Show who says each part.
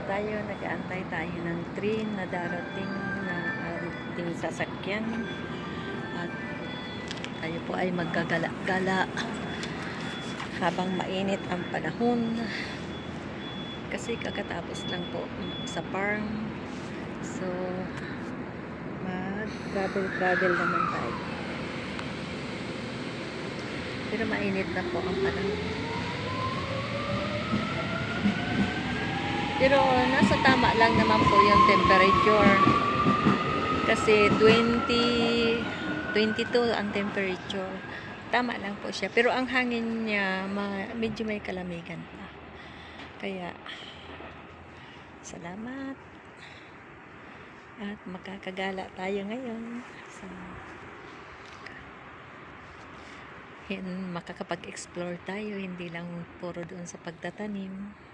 Speaker 1: tayo, nag-aantay tayo ng train na darating na ating sasakyan. At tayo po ay maggagala-gala habang mainit ang panahon. Kasi kakatapos lang po sa farm. So, mag-travel naman tayo. Pero mainit na po ang panahon. Pero nasa tama lang naman po yung temperature. Kasi 22 ang temperature. Tama lang po siya. Pero ang hangin niya, medyo may kalamigan pa. Kaya, salamat. At makakagala tayo ngayon. So, makakapag-explore tayo. Hindi lang puro doon sa pagtatanim.